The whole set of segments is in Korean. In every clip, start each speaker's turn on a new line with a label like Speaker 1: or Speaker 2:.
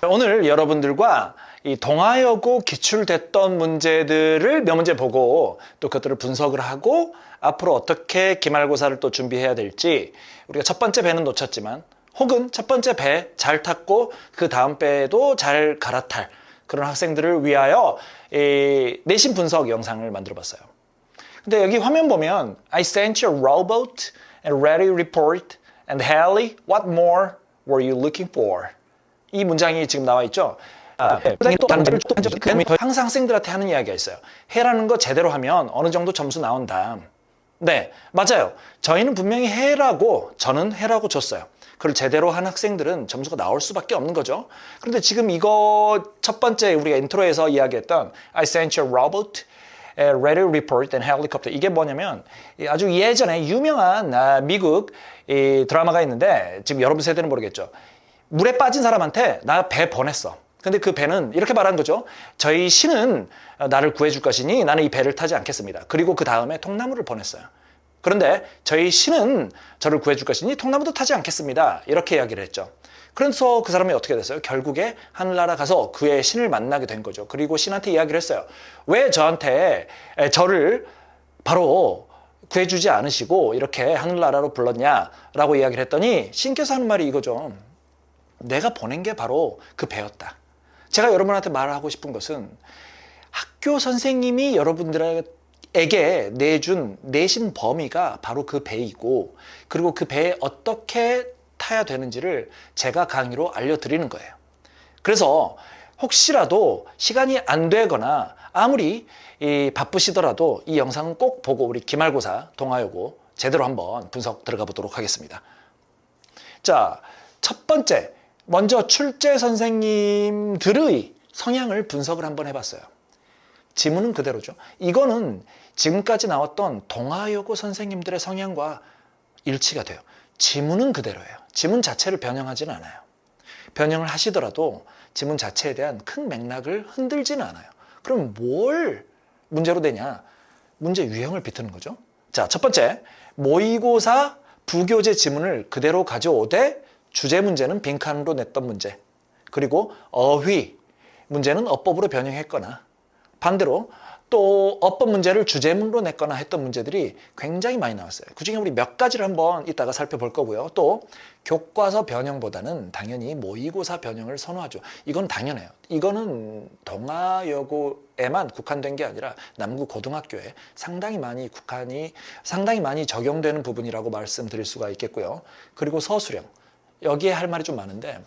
Speaker 1: 오늘 여러분들과 이 동아여고 기출됐던 문제들을 몇 문제 보고 또 그것들을 분석을 하고 앞으로 어떻게 기말고사를 또 준비해야 될지, 우리가 첫 번째 배는 놓쳤지만 혹은 첫 번째 배 잘 탔고 그 다음 배도 잘 갈아탈 그런 학생들을 위하여 이 내신 분석 영상을 만들어 봤어요. 근데 여기 화면 보면 I sent you a rowboat and ready report and Hallie, what more were you looking for? 이 문장이 지금 나와 있죠. 항상 학생들한테 하는 이야기가 있어요. 해라는 거 제대로 하면 어느 정도 점수 나온다. 네, 맞아요. 저희는 분명히 해라고, 저는 해라고 줬어요. 그걸 제대로 한 학생들은 점수가 나올 수밖에 없는 거죠. 그런데 지금 이거 첫 번째 우리가 인트로에서 이야기했던 I sent you a robot, a radar report and helicopter, 이게 뭐냐면 아주 예전에 유명한 미국 드라마가 있는데 지금 여러분 세대는 모르겠죠. 물에 빠진 사람한테 나 배 보냈어. 근데 그 배는 이렇게 말한 거죠. 저희 신은 나를 구해줄 것이니 나는 이 배를 타지 않겠습니다. 그리고 그 다음에 통나무를 보냈어요. 그런데 저희 신은 저를 구해줄 것이니 통나무도 타지 않겠습니다. 이렇게 이야기를 했죠. 그래서 그 사람이 어떻게 됐어요? 결국에 하늘나라 가서 그의 신을 만나게 된 거죠. 그리고 신한테 이야기를 했어요. 왜 저한테 저를 바로 구해주지 않으시고 이렇게 하늘나라로 불렀냐라고 이야기를 했더니 신께서 하는 말이 이거죠. 내가 보낸 게 바로 그 배였다. 제가 여러분한테 말하고 싶은 것은 학교 선생님이 여러분들에게 내준 내신 범위가 바로 그 배이고, 그리고 그 배에 어떻게 타야 되는지를 제가 강의로 알려드리는 거예요. 그래서 혹시라도 시간이 안 되거나 아무리 바쁘시더라도 이 영상은 꼭 보고 우리 기말고사 동아여고 제대로 한번 분석 들어가 보도록 하겠습니다. 자, 첫 번째, 먼저 출제 선생님들의 성향을 분석을 한번 해봤어요. 지문은 그대로죠. 이거는 지금까지 나왔던 동아여고 선생님들의 성향과 일치가 돼요. 지문은 그대로예요. 지문 자체를 변형하지는 않아요. 변형을 하시더라도 지문 자체에 대한 큰 맥락을 흔들지는 않아요. 그럼 뭘 문제로 되냐? 문제 유형을 비트는 거죠. 자, 첫 번째, 모의고사 부교재 지문을 그대로 가져오되 주제 문제는 빈칸으로 냈던 문제, 그리고 어휘 문제는 어법으로 변형했거나 반대로 또 어법 문제를 주제문으로 냈거나 했던 문제들이 굉장히 많이 나왔어요. 그중에 우리 몇 가지를 한번 이따가 살펴볼 거고요. 또 교과서 변형보다는 당연히 모의고사 변형을 선호하죠. 이건 당연해요. 이거는 동아여고에만 국한된 게 아니라 남구 고등학교에 상당히 많이 적용되는 부분이라고 말씀드릴 수가 있겠고요. 그리고 서술형, 여기에 할 말이 좀 많은데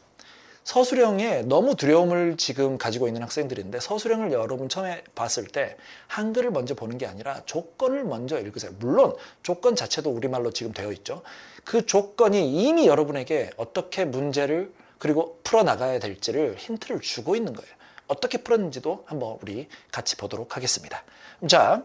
Speaker 1: 서술형에 너무 두려움을 지금 가지고 있는 학생들인데, 서술형을 여러분 처음에 봤을 때 한글을 먼저 보는 게 아니라 조건을 먼저 읽으세요. 물론 조건 자체도 우리말로 지금 되어 있죠. 그 조건이 이미 여러분에게 어떻게 문제를 그리고 풀어나가야 될지를 힌트를 주고 있는 거예요. 어떻게 풀었는지도 한번 우리 같이 보도록 하겠습니다. 자,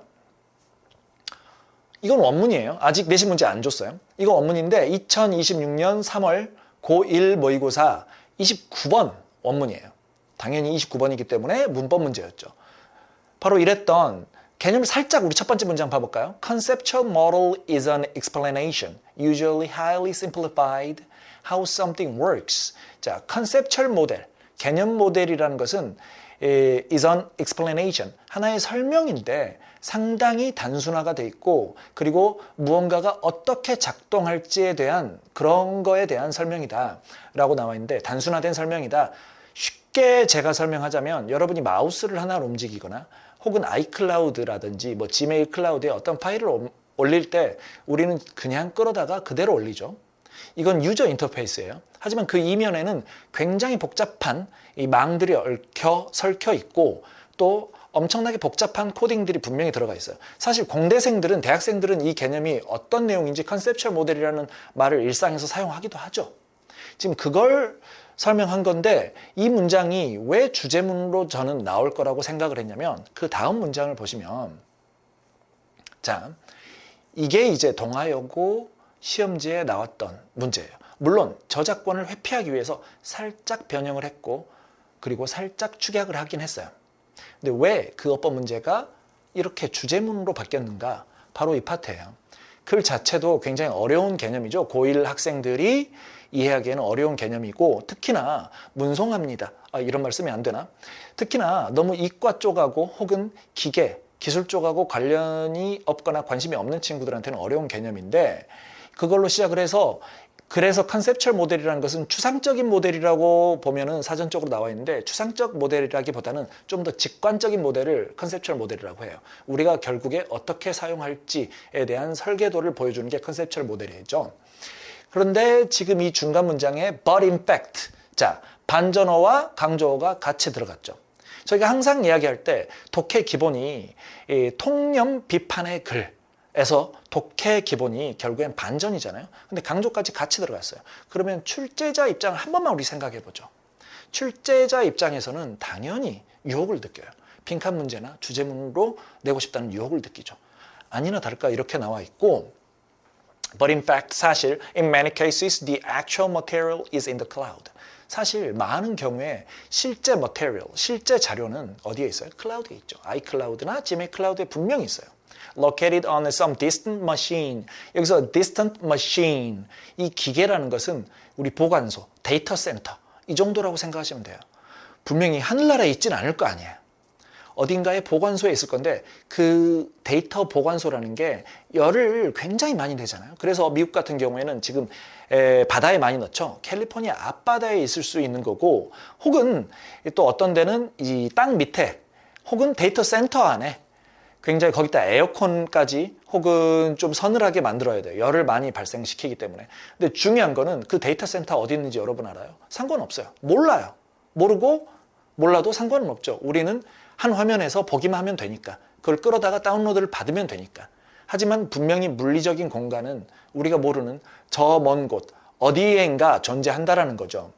Speaker 1: 이건 원문이에요. 아직 내신 문제 안 줬어요. 이거 원문인데 2026년 3월 고1 모의고사 29번 원문이에요. 당연히 29번이기 때문에 문법 문제였죠. 바로 이랬던 개념을 살짝 우리 첫 번째 문장 봐볼까요? Conceptual model is an explanation, usually highly simplified, how something works. 자, conceptual model, 개념 모델이라는 것은 is an explanation, 하나의 설명인데 상당히 단순화가 돼 있고, 그리고 무언가가 어떻게 작동할지에 대한 그런 거에 대한 설명이다 라고 나와 있는데, 단순화된 설명이다. 쉽게 제가 설명하자면 여러분이 마우스를 하나 움직이거나 혹은 아이클라우드라든지 뭐 지메일 클라우드에 어떤 파일을 올릴 때 우리는 그냥 끌어다가 그대로 올리죠. 이건 유저 인터페이스예요. 하지만 그 이면에는 굉장히 복잡한 이 망들이 설켜 있고 또 엄청나게 복잡한 코딩들이 분명히 들어가 있어요. 사실 공대생들은, 대학생들은 이 개념이 어떤 내용인지 컨셉츄얼 모델이라는 말을 일상에서 사용하기도 하죠. 지금 그걸 설명한 건데, 이 문장이 왜 주제문으로 저는 나올 거라고 생각을 했냐면 그 다음 문장을 보시면, 자, 이게 이제 동아여고 시험지에 나왔던 문제예요. 물론 저작권을 회피하기 위해서 살짝 변형을 했고 그리고 살짝 축약을 하긴 했어요. 근데 왜 그 어법 문제가 이렇게 주제문으로 바뀌었는가? 바로 이 파트예요. 그 자체도 굉장히 어려운 개념이죠. 고1 학생들이 이해하기에는 어려운 개념이고 특히나 문송합니다. 이런 말 쓰면 안 되나? 특히나 너무 이과 쪽하고 혹은 기술 쪽하고 관련이 없거나 관심이 없는 친구들한테는 어려운 개념인데 그걸로 시작을 해서 그래서 컨셉츄얼 모델이라는 것은 추상적인 모델이라고 보면은 사전적으로 나와 있는데 추상적 모델이라기보다는 좀 더 직관적인 모델을 컨셉츄얼 모델이라고 해요. 우리가 결국에 어떻게 사용할지에 대한 설계도를 보여주는 게 컨셉츄얼 모델이죠. 그런데 지금 이 중간 문장에 but in fact, 자 반전어와 강조어가 같이 들어갔죠. 저희가 항상 이야기할 때 독해 기본이 통념 비판의 글에서 독해 기본이 결국엔 반전이잖아요. 근데 강조까지 같이 들어갔어요. 그러면 출제자 입장을 한 번만 우리 생각해 보죠. 출제자 입장에서는 당연히 유혹을 느껴요. 빈칸 문제나 주제문으로 내고 싶다는 유혹을 느끼죠. 아니나 다를까 이렇게 나와 있고 But in fact, 사실 in many cases the actual material is in the cloud. 사실 많은 경우에 실제 material, 실제 자료는 어디에 있어요? 클라우드에 있죠. iCloud나 Gmail 클라우드에 분명히 있어요. Located on some distant machine. 여기서 distant machine, 이 기계라는 것은 우리 보관소, 데이터 센터 이 정도라고 생각하시면 돼요. 분명히 하늘나라에 있지는 않을 거 아니에요. 어딘가에 보관소에 있을 건데 그 데이터 보관소라는 게 열을 굉장히 많이 내잖아요. 그래서 미국 같은 경우에는 지금 바다에 많이 넣죠. 캘리포니아 앞바다에 있을 수 있는 거고 혹은 또 어떤 데는 이 땅 밑에 혹은 데이터 센터 안에 굉장히 거기다 에어컨까지 혹은 좀 서늘하게 만들어야 돼요. 열을 많이 발생시키기 때문에. 근데 중요한 거는 그 데이터 센터 어디 있는지 여러분 알아요? 상관없어요. 몰라요. 모르고 몰라도 상관은 없죠. 우리는 한 화면에서 보기만 하면 되니까 그걸 끌어다가 다운로드를 받으면 되니까. 하지만 분명히 물리적인 공간은 우리가 모르는 저 먼 곳 어디엔가 존재한다라는 거죠.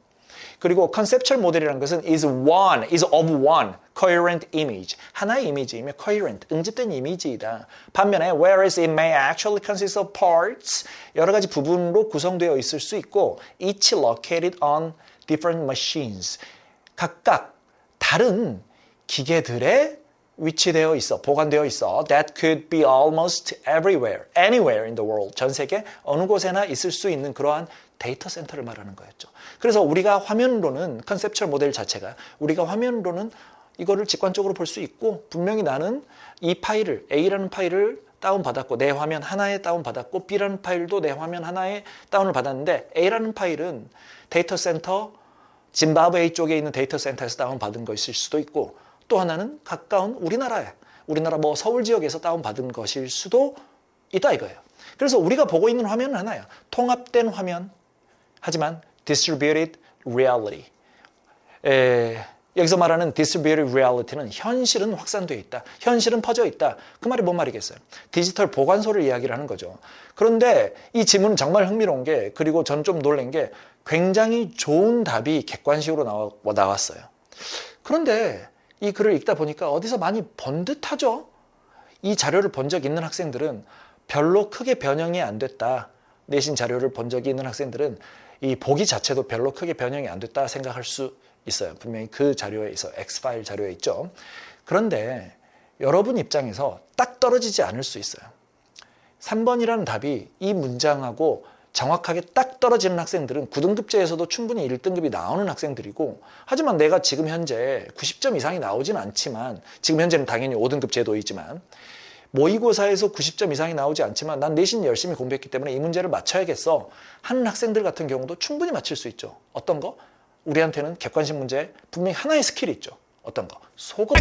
Speaker 1: 그리고 컨셉츄얼 모델이라는 것은 is of one coherent image. 하나의 이미지이며 coherent, 응집된 이미지이다. 반면에 whereas it may actually consist of parts, 여러 가지 부분으로 구성되어 있을 수 있고 each located on different machines. 각각 다른 기계들에 위치되어 있어, 보관되어 있어. That could be almost everywhere, anywhere in the world. 전 세계 어느 곳에나 있을 수 있는 그러한 데이터 센터를 말하는 거였죠. 그래서 우리가 화면으로는 컨셉츄얼 모델 자체가 우리가 화면으로는 이거를 직관적으로 볼 수 있고 분명히 나는 이 파일을 A라는 파일을 다운받았고 내 화면 하나에 다운받았고 B라는 파일도 내 화면 하나에 다운을 받았는데 A라는 파일은 데이터 센터 짐바브웨이 쪽에 있는 데이터 센터에서 다운받은 것일 수도 있고 또 하나는 가까운 우리나라 뭐 서울 지역에서 다운받은 것일 수도 있다 이거예요. 그래서 우리가 보고 있는 화면은 하나야. 통합된 화면. 하지만 distributed reality. 여기서 말하는 distributed reality는 현실은 확산되어 있다. 현실은 퍼져 있다. 그 말이 뭔 말이겠어요? 디지털 보관소를 이야기를 하는 거죠. 그런데 이 지문은 정말 흥미로운 게 그리고 전 좀 놀란 게 굉장히 좋은 답이 객관식으로 나왔어요. 그런데 이 글을 읽다 보니까 어디서 많이 본 듯하죠? 이 자료를 본 적 있는 학생들은 별로 크게 변형이 안 됐다. 내신 자료를 본 적이 있는 학생들은 이 보기 자체도 별로 크게 변형이 안 됐다 생각할 수 있어요. 분명히 그 자료에 있어 X파일 자료에 있죠. 그런데 여러분 입장에서 딱 떨어지지 않을 수 있어요. 3번이라는 답이 이 문장하고 정확하게 딱 떨어지는 학생들은 9등급제에서도 충분히 1등급이 나오는 학생들이고 하지만 내가 지금 현재 90점 이상이 나오진 않지만 지금 현재는 당연히 5등급 제도이지만 모의고사에서 90점 이상이 나오지 않지만 난 내신 열심히 공부했기 때문에 이 문제를 맞춰야겠어 하는 학생들 같은 경우도 충분히 맞힐 수 있죠. 어떤 거? 우리한테는 객관식 문제 분명히 하나의 스킬이 있죠. 어떤 거? 속을